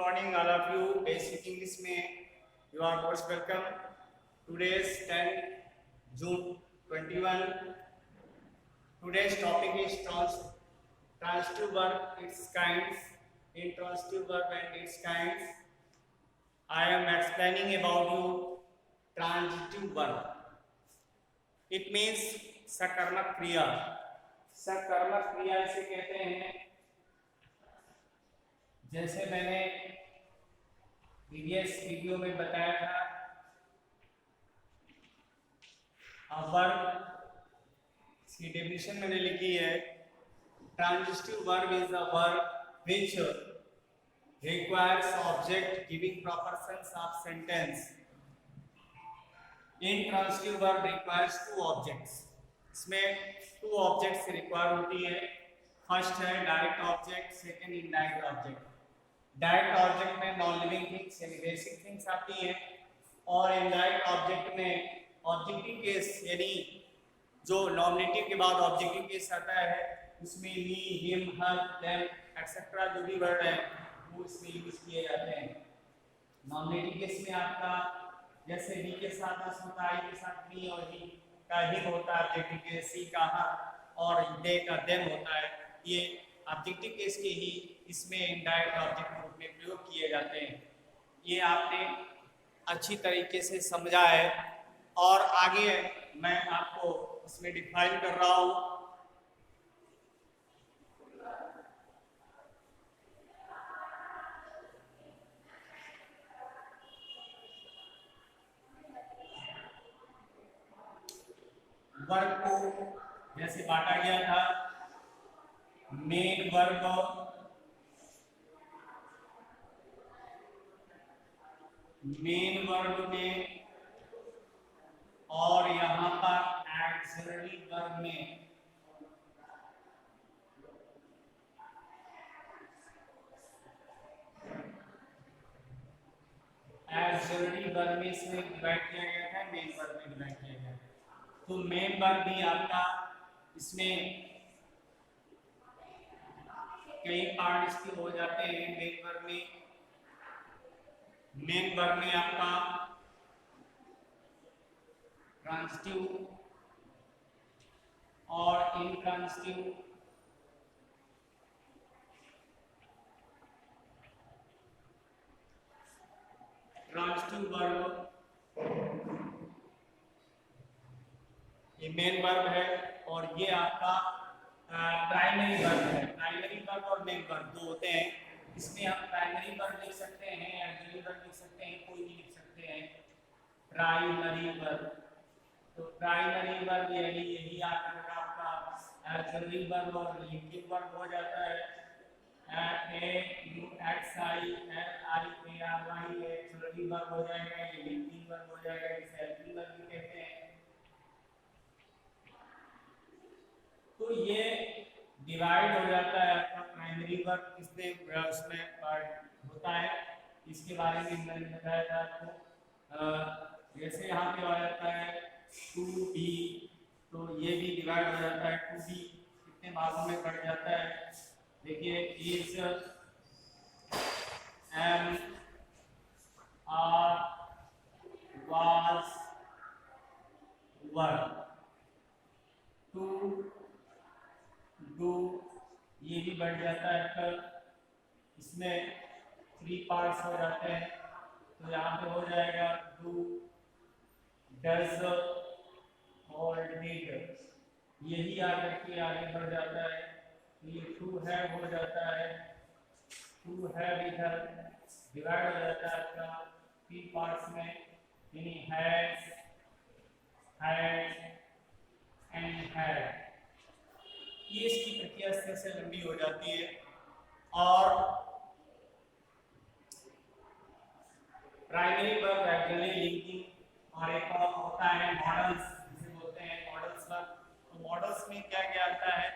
morning, all of you. Basic English में you are most welcome. Today's 10 June 21. Today's topic is transitive verb, its kinds. In transitive verb and its kinds, I am explaining about you transitive verb. It means सकर्मक क्रिया. सकर्मक क्रिया इसे कहते हैं. जैसे मैंने प्रीवियस वीडियो में बताया था, वर्ब इसकी डेफिनेशन मैंने लिखी है. Transitive verb is a verb which requires object giving proportions of sentence. Intransitive verb requires two objects. इसमें two objects require होती है. फर्स्ट है direct object, second indirect object. Direct object में नॉन लिविंग थिंग्स यानी basic things आती हैं और indirect object में ऑब्जेक्टिव केस यानी जो नॉमिनेटिव के बाद ऑब्जेक्टिव केस आता है उसमें ही, हिम, हर, देम एक्सेट्रा जो भी वर्ड है वो इसमें यूज किए जाते हैं. नॉमिनेटिव केस में आपका जैसे बी के साथ अस होता है, के साथ मी और ही का हिम होता है ऑब्जेक्टिव केस, सी का हर और दे का देम होता है. ये ऑब्जेक्टिव केस के ही इसमें इनडायरेक्ट ऑब्जेक्ट रूप में प्रयोग किए जाते हैं. ये आपने अच्छी तरीके से समझा है और आगे मैं आपको इसमें डिफाइन कर रहा हूँ. वर्ब को जैसे बांटा गया था, मेन वर्ब, मेन वर्ब में और यहां पर एक्सिलरी वर्ब में. एक्सिलरी वर्ब में इसमें डिवाइड किया गया था, मेन वर्ब में डिवाइड किया गया था. तो मेन वर्ब भी आपका इसमें कई पार्ट इसके हो जाते हैं. मेन वर्ब में आपका ट्रांजिटिव और इनट्रांजिटिव वर्ब, ये मेन वर्ब है और ये आपका प्राइमरी वर्ब है. प्राइमरी वर्ब और मेन वर्ब दो होते हैं. इसमें हम प्राइमरी वर्ब लिख सकते हैं, ऑक्सिलरी वर्ब लिख सकते हैं, कोई भी लिख सकते हैं. प्राइमरी वर्ब, तो प्राइमरी वर्ब यानी यही आपका ऑक्सिलरी वर्ब और लिंकिंग वर्ब हो जाता है. ऑक्सिलरी वर्ब हो जाएगा, ये लिंकिंग वर्ब हो जाएगा, इसे हेल्पिंग वर्ब भी कहते हैं. तो ये डिवाइड हो जाता है आपका प्राइमरी वर्ब किसने उसमें होता है. इसके बारे में मैंने बताया था आपको. जैसे यहाँ पे आ जाता है टू बी, तो ये भी डिवाइड हो जाता है. टू बी कितने भागों में बढ़ जाता है. देखिए is, am, are, was, were, to, do, ये भी बढ़ जाता है. कल इसमें 3 पार्ट्स हो जाते हैं. तो यहाँ पे हो जाएगा डू, डज और डिड. यही आकर के आगे बढ़ जाता है. तो ये टू हैव हो जाता है. टू हैव इधर डिवाइड हो जाता है आपका 3 पार्ट्स में, यानी हैज, हैड एंड हैड. ये इसकी प्रक्रिया से लंबी हो जाती है. और प्राइमरी वर्ब एक्चुअली लिंकिंग और एक और होता है मॉडल्स, जिसे बोलते हैं मॉडल्स वर्ब. तो मॉडल्स में क्या क्या आता है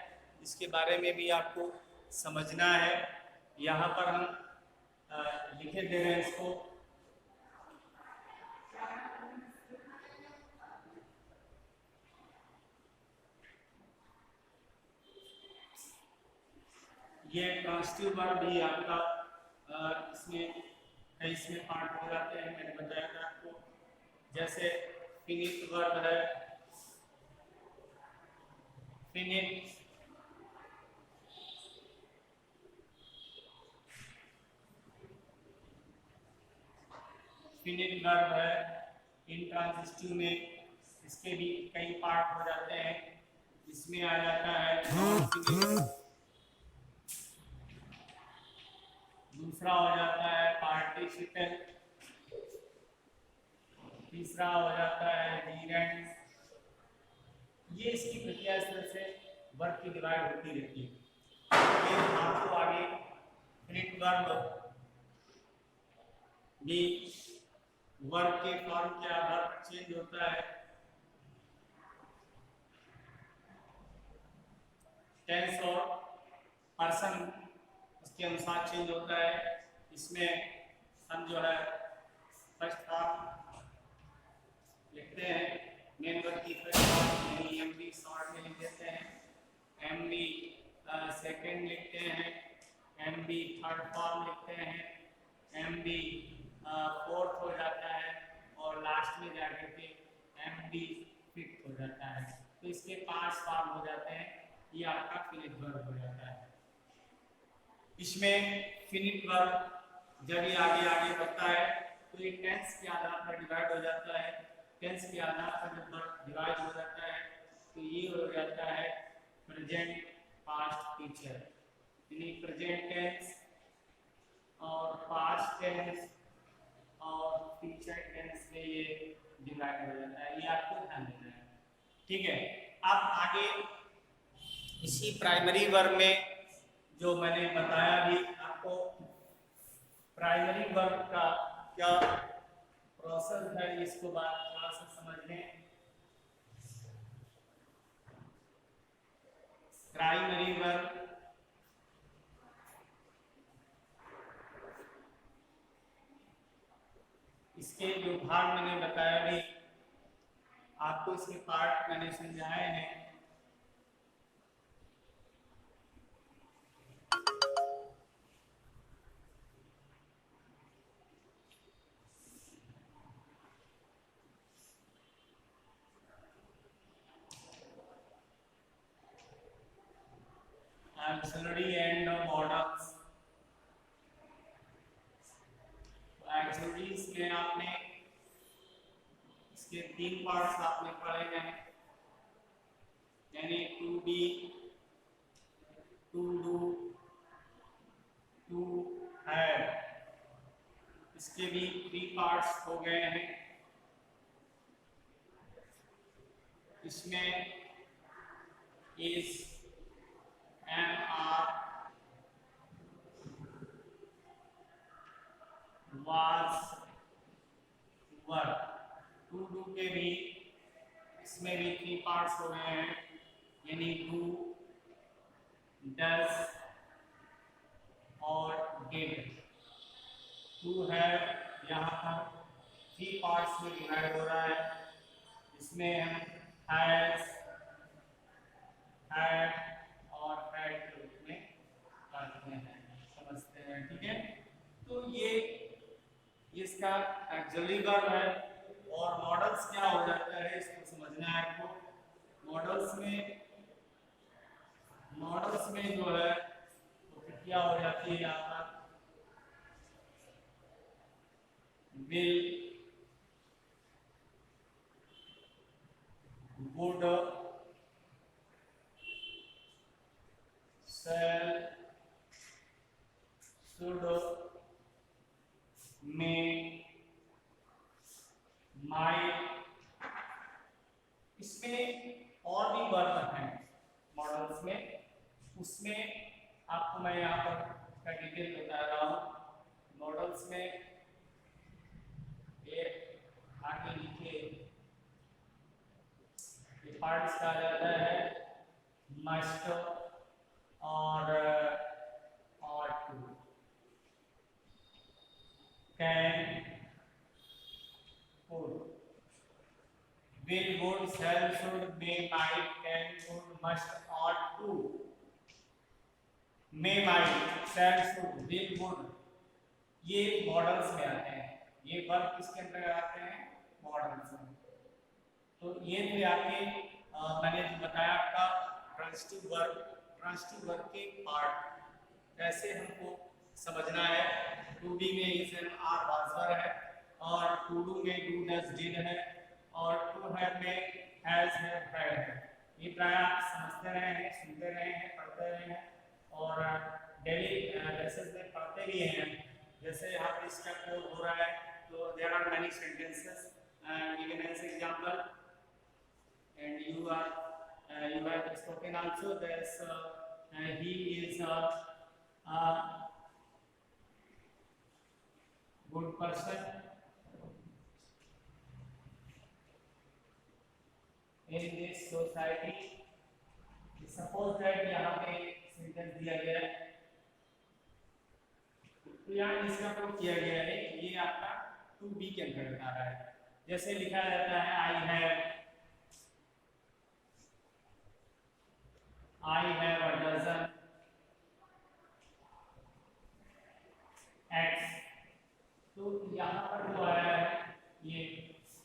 इसके बारे में भी आपको समझना है. यहाँ पर हम लिखे दे रहे हैं इसको. ये ट्रांजिटिव वर्ब भी आपका इसमें कई इसमें पार्ट हो जाते हैं, मैंने बताया था आपको। जैसे फिनिट वर्ब है, फिनिट फिनिट वर्ब है, इंट्रांसिटिव में इसके भी कई पार्ट हो जाते हैं। इसमें आ जाता है नॉन फिनिट, दूसरा हो जाता है पार्टिसिपल, तीसरा हो जाता है जीरेंट। ये इसकी प्रक्रिया इस तरह से वर्ब की डिवाइड होती रहती है। ये आपको आगे फिनिट वर्ब भी वर्ब के फॉर्म के आधार पर चेंज होता है, टेंस और पर्सन उसके अनुसार चेंज होता है। इसमें हम जो है फर्स्ट फॉर्म लिखते हैं, मेन वर्ब की फर्स्ट फॉर्म यानी एमडी शॉर्ट में लिख देते हैं, एमडी सेकंड लिखते हैं, एमडी थर्ड फॉर्म लिखते हैं, एमडी फोर्थ हो जाता है और लास्ट में जाकर के एमडी फिफ्थ हो जाता है। तो इसके 5 फॉर्म हो जाते हैं। ये आपका फिनिट वर्ब हो जाता है। इसमें फिनिट वर्ब जब ये आगे आगे बढ़ता है तो ये टेंस के आधार पर डिवाइड हो जाता है। टेंस के आधार पर जब वर्ब डिवाइड हो जाता है तो ये हो जाता है प्रेजेंट, पास्ट, फ्यूचर, यानी प्रेजेंट टेंस और पास्ट टेंस और फ्यूचर टेंस में ये डिवाइड हो जाता है। ये आपको ध्यान देना है, ठीक है। अब आगे इसी प्राइमरी वर्ब में जो मैंने बताया भी आपको, प्राइमरी वर्ब का क्या प्रोसेस है इसको बात थोड़ा सा समझ लें। प्राइमरी वर्ब इसके जो भाग मैंने बताया भी आपको, इसके पार्ट मैंने समझाए हैं। Auxiliary and modals। Auxiliaries में आपने इसके 3 पार्ट्स आपने पढ़े हैं, यानी to be, to do, to have. इसके भी 3 पार्ट्स हो गए हैं। इसमें is, am, are, was, were. To do के भी इसमें भी 3 पार्ट्स हो गए हैं, यानी डू, डज और डिड। टू हैव यहाँ पर 3 पार्ट्स में डिवाइड हो रहा है। इसमें हम हैज, हैड और हैड के रूप में पढ़ते हैं, समझते हैं, ठीक है। तो ये इसका ऑक्सिलरी वर्ब है। और मॉडल्स क्या हो जाता है इसको समझना है आपको। मॉडल्स में जो है वो क्या हो जाती है यहाँ पर, will, would, shall, should, may, might। इसमें और भी वर्ब हैं मॉडल्स में, उसमें आपको मैं यहाँ पर का डिटेल बता रहा हूँ। मॉडल्स में एक आगे लिखे पार्ट्स का जाता है मस्ट और to, can, could, will, would, shall, should, may, might, can, could, must और to। may, might, shall, should, will, would ये मॉडल्स में आते हैं, ये वर्ब किसके अंदर आते हैं, मॉडल्स में। तो ये थे आपके मैंने जो बताया आपका ट्रांजिटिव वर्ब के पार्ट कैसे हमको समझना है। टू बी में इज एन आर वाजवर है, और टू डू में डू डज डिड है, और टू हैव में हैज है हैड है। ये प्राय आप समझते रहे हैं, सुनते रहे हैं, पढ़ते रहे हैं, और डेली बेसिस में पढ़ते भी हैं। जैसे यहाँ पर इसका कोड हो रहा है, तो there are many sentences given as example, and you have spoken also that he is a good person in this society. Suppose that यहाँ पे सेंटेंस दिया गया है, तो यहाँ इसका प्रयोग किया गया है, ये आपका टू बी के अंतर्गत आ रहा है। जैसे लिखा जाता है I have a dozen eggs। तो यहाँ पर जो आया है ये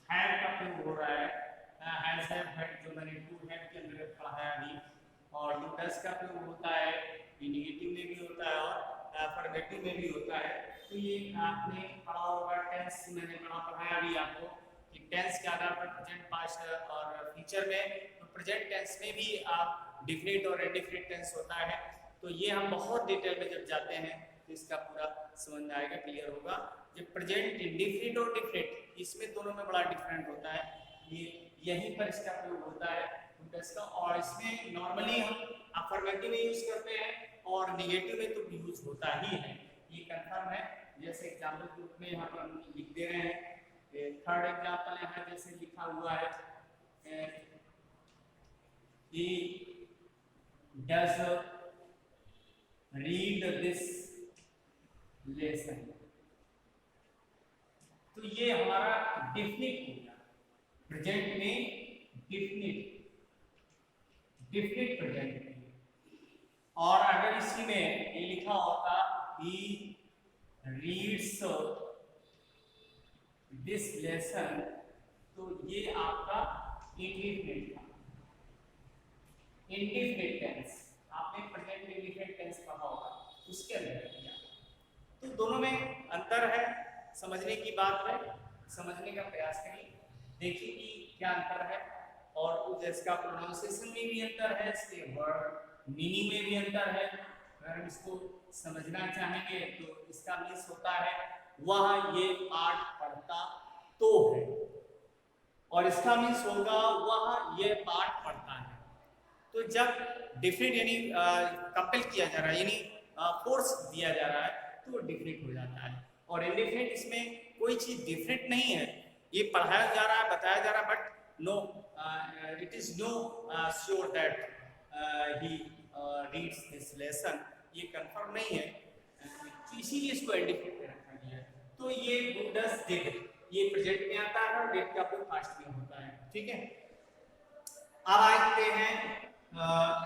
हैव का प्रयोग हो रहा है, हैज हैव हैड जो मैंने टू हैव के अंदर पढ़ा है अभी, और डू डज का प्रयोग होता है, ये नेगेटिव में भी होता है और अफर्मेटिव में भी होता है। तो ये आपने पढ़ा होगा, टेंस मैंने पढ़ाया अभी आपको कि टेंस के आधार पर प्रेजेंट, पास्ट और फ्यूचर में, तो प्रेजेंट टेंस में भी आप डिफिनिट और इंडिफिनिट टेंस होता है। तो ये हम बहुत डिटेल में जब जाते हैं तो इसका पूरा समझ में आएगा, क्लियर होगा। जब प्रेजेंट इंडिफिनिट और डिफिनिट, इसमें दोनों में बड़ा डिफरेंट होता है, ये यहीं पर इसका प्रयोग होता है का। और इसमें नॉर्मली हम अफर्मेटिव में यूज करते हैं और निगेटिव में तो यूज होता ही है, ये कंफर्म है। जैसे एग्जाम्पल के रूप में यहाँ पर हम लिख दे रहे हैं। थर्ड एग्जाम्पल यहाँ जैसे लिखा हुआ है, he does read this lesson। तो ये हमारा डेफिनिट हो गया, प्रेजेंट में डेफिनिट प्रेजेंट में। और अगर इसी में ये लिखा होता he reads this lesson, तो ये आपका इंडिफिनिट था, इंडिफिनिट टेंस। आपने प्रेजेंट इंडिफिनिट टेंस पढ़ा होगा, उसके अंदर किया। तो दोनों में अंतर है, समझने की बात है, समझने का प्रयास करिए, देखिए कि क्या अंतर है। और इसका प्रोनाउंसिएशन में भी अंतर है, इसके वर्ड मीनिंग में भी अंतर है। अगर हम इसको समझना चाहेंगे तो इसका मीन्स होता है वह ये पाठ पढ़ता तो है, और इसका मीन्स होगा वह ये पाठ पढ़ता है। तो जब डिफरेंट यानी कंपेल किया जा रहा है, यानी फोर्स दिया जा रहा है, तो डिफरेंट हो जाता है। और इंडिफरेंट, इसमें कोई चीज डिफरेंट नहीं है, ये पढ़ाया जा रहा है, बताया जा रहा है, but no it is no sure that he reads this lesson, ये कंफर्म नहीं है, इसीलिए इसको इंडिफिनिट में रखा गया है। तो ये डज डिड, ये प्रेजेंट में आता है और डिड का प्रयोग पास्ट में होता है, ठीक है। अब आते हैं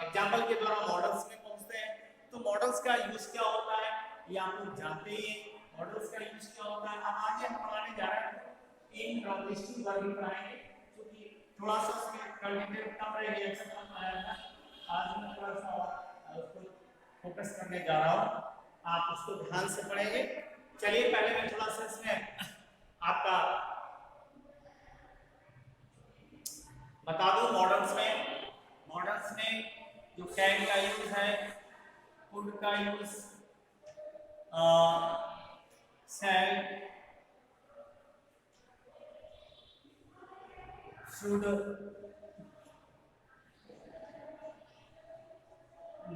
एग्जांपल के द्वारा मॉडल्स में पहुंचते हैं। तो मॉडल्स का यूज क्या होता है ये आप लोग जानते ही हैं, मॉडल्स का यूज क्या होता है। अब आगे हम पढ़ाने जा रहे हैं इन ट्रांजिटिव वर्ब पढ़ाएंगे, थोड़ा सा उसमें कंटेंट कम रह गया, आज मैं थोड़ा सा उसको फोकस करने जा रहा हूँ, आप उसको ध्यान से पढ़ेंगे। चलिए पहले मैं थोड़ा सा इसमें आपका बता दूं मॉडल्स में जो कैन का यूज है, कुड का यूज, शैल, शुड,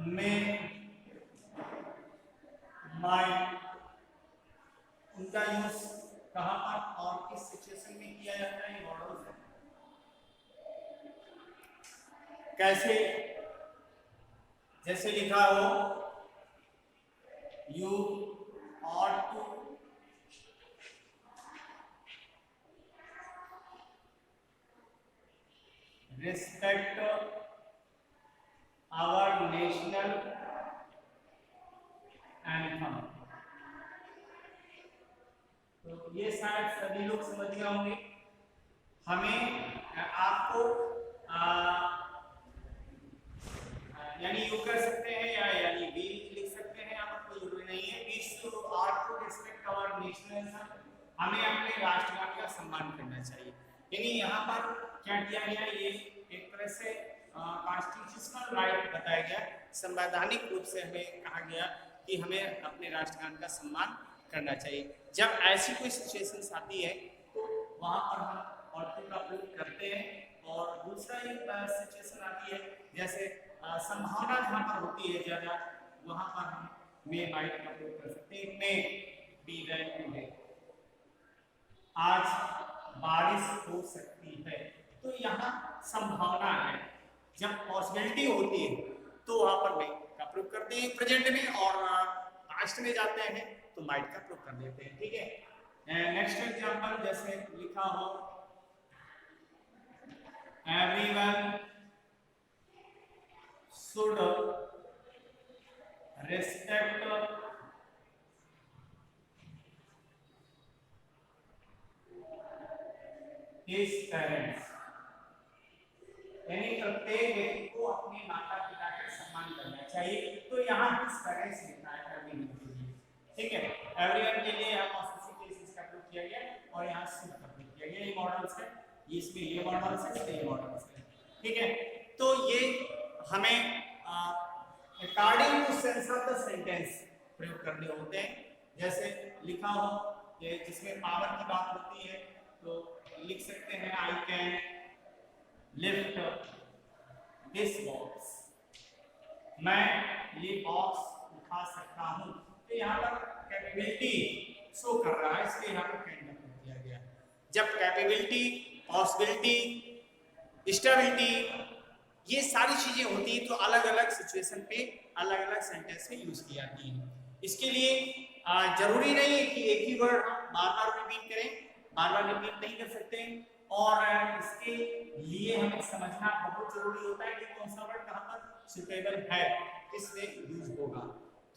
में, माइट, उनका यूज कहां पर और किस सिचुएशन में किया जाता है, मॉडल्स है। कैसे, जैसे लिखा हो you ought to respect our national anthem। तो ये शायद सभी लोग समझ गए होंगे। हमें आपको यानी यू कर सकते हैं या यानी बी लिख सकते हैं, यहाँ पर कोई जरूरी नहीं है। We should to respect our national anthem, हमें अपने राष्ट्रगान का सम्मान करना चाहिए। यानी यहाँ पर क्या किया गया, ये एक तरह से कॉन्स्टिट्यूशनल राइट बताया गया, संवैधानिक रूप से हमें कहा गया कि हमें अपने राष्ट्रगान का सम्मान करना चाहिए। जब ऐसी कोई सिचुएशंस आती है तो वहाँ पर हम ऑडियो का प्रयोग करते हैं। और दूसरा एक सिचुएशन आती है जैसे संभावना जहाँ पर होती है ज़्यादा, वहाँ पर हम मे माइट का प्रयोग कर सकते हैं। मे बी रेन टुडे, आज बारिश हो सकती है। तो यहाँ संभावना है, जब पॉसिबिलिटी होती है तो वहाँ पर मे का प्रयोग करते हैं प्रेजेंट में, और पास्ट में जाते हैं तो माइट का प्रयोग कर देते हैं। ठीक है। नेक्स्ट एग्जांपल जैसे लिखा हो everyone should respect his parents, यानी प्रत्येक व्यक्ति को अपने माता पिता का सम्मान करना चाहिए। तो यहाँ his parents लिखा है everyone के लिए। ठीक है, everyone के लिए यहाँ पॉसेसिव केसेस का प्रयोग किया गया और यहाँ should का प्रयोग किया गया। ये मॉडल्स है, इसमें ये मॉडल्स है, इसमें ये मॉडल्स है। ठीक है, तो ये हमें according to sense of the sentence प्रयोग करने होते हैं। जैसे लिखा हो कि जिसमें पावर की बात होती है तो लिख सकते हैं I can lift this box, मैं ये बॉक्स उठा सकता हूँ। तो यहाँ पर कैपेबिलिटी शो कर रहा है, इसलिए यहाँ पर कैन का प्रयोग किया गया। जब कैपेबिलिटी, पॉसिबिलिटी, स्टेबिलिटी, ये सारी चीजें होती हैं तो अलग अलग सिचुएशन पे अलग अलग सेंटेंस में यूज की जाती हैं। इसके लिए जरूरी नहीं है कि एक ही वर्ड हम बार बार रिपीट करें, बार बार रिपीट नहीं कर सकते। और इसके लिए हमें समझना बहुत जरूरी होता है कि कौन सा वर्ड कहाँ पर सुटेबल है, किसमें यूज होगा।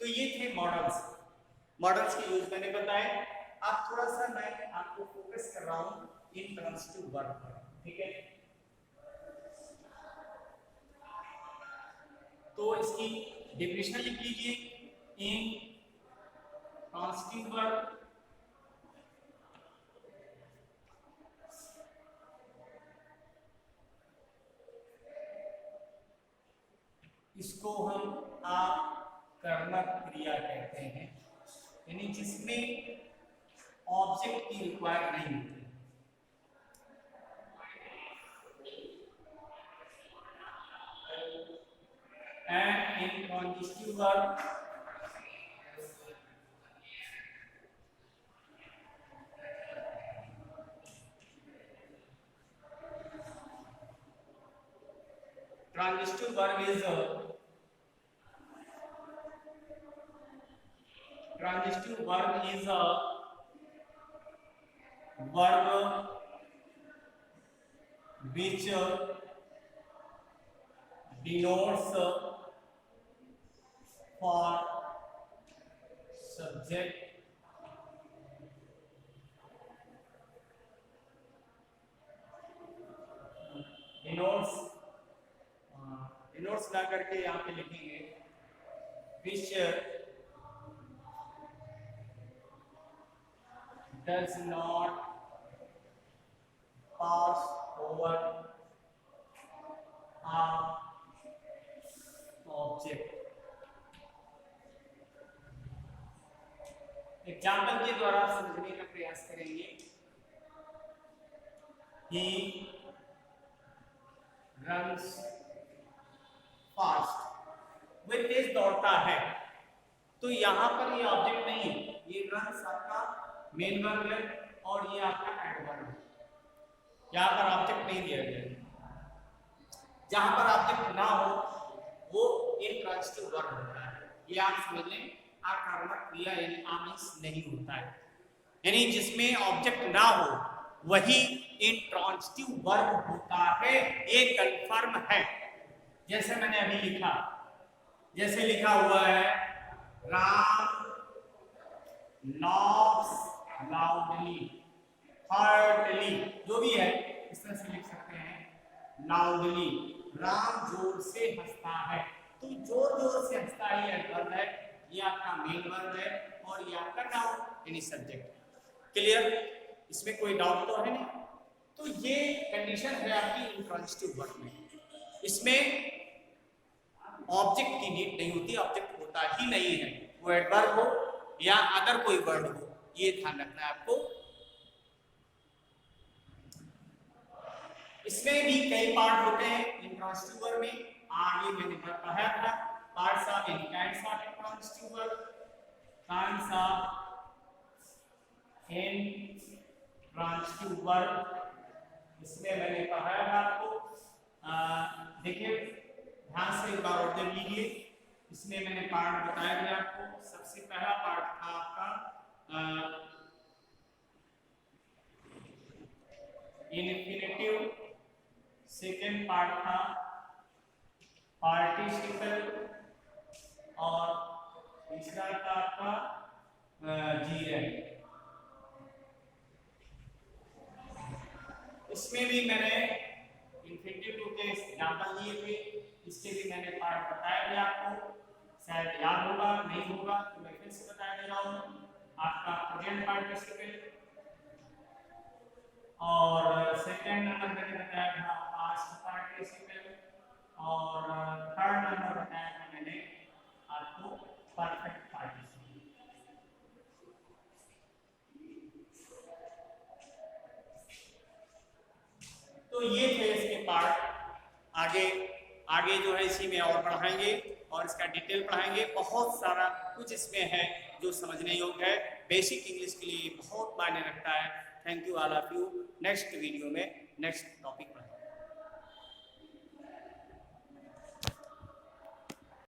तो ये थे मॉडल्स, मॉडल्स के यूज मैंने बताए। अब थोड़ा सा मैं आपको फोकस कर रहा हूँ इन ट्रांजिटिव वर्ब पर। ठीक है, तो इसकी डेफिनेशन लिख लीजिए। इन ट्रांजिटिव वर्ब इसको हम कर्मक क्रिया कहते हैं, यानी जिसमें ऑब्जेक्ट की रिक्वायर नहीं होती। And in transitive verb transitive verb is a verb which denotes for subject denotes ला करके यहाँ पे लिखेंगे which does not pass over object. Example के द्वारा समझने का प्रयास करेंगे। He runs fast, वह तेज दौड़ता है। तो यहाँ पर ये ऑब्जेक्ट नहीं है, ये रन्स आपका मेन वर्ब है और ये आपका एडवर्ब है। यहाँ पर ऑब्जेक्ट नहीं दिया गया है। जहां पर ऑब्जेक्ट ना हो वो इंट्रांजिटिव वर्ब होता है। ये आप समझ लें, आकर्मक क्रिया यानी आमिष नहीं होता है। यानी जिसमें ऑब्जेक्ट ना हो वही इंट्रांजिटिव वर्ब होता है, ये कंफर्म है। जैसे मैंने अभी लिखा, जैसे लिखा हुआ है राम knocks लाउडली, हार्डली, जो भी है इस तरह से लिख सकते हैं। लाउडली, राम जोर से हंसता है। तो जोर जोर से हंसता है, ये एडवर्ब है, ये आपका मेन वर्ब है और ये आपका नाउन यानी सब्जेक्ट। क्लियर? इसमें कोई डाउट तो है नहीं? तो ये कंडीशन है आपकी इंट्रांजिटिव वर्ब में। इसमें ऑब्जेक्ट की नीड नहीं होती, ऑब्जेक्ट होता ही नहीं है, वो एडवर्ब हो या अदर कोई वर्ड हो, ये ध्यान रखना है आपको। इसमें भी कई पार्ट होते हैं इंट्रांजिटिव वर्ब में, आगे मैंने पढ़ाया था parts of any kinds of intransitive verb, kinds of intransitive verb, इसमें मैंने पढ़ाया था आपको। देखिए ध्यान से एक बार और देख लीजिए, इसमें मैंने पार्ट बताया था आपको। सबसे पहला पार्ट था आपका इन्फिनेटिव, सेकेंड पार्ट था पार्टिसिपल और तीसरा था आपका जीरेंट। इसमें भी मैंने इन्फिनेटिव के एग्जांपल दिए थे, इसके भी मैंने पार्ट बताया था आपको, शायद याद होगा, नहीं होगा तो मैं फिर से बता दे रहा हूँ। आपका प्रेजेंट पार्टिसिपल और सेकंड नंबर मैंने बताया था पास्ट पार्टिसिपल और थर्ड नंबर बताया था मैंने आपको परफेक्ट पार्टिसिपल। तो ये थे इसके पार्ट। आगे जो है इसी में और पढ़ाएंगे और इसका डिटेल पढ़ाएंगे। बहुत सारा कुछ इसमें है जो समझने योग्य है, बेसिक इंग्लिश के लिए बहुत मायने रखता है। Thank you all of you. Next video में नेक्स्ट टॉपिक पढ़ाएंगे।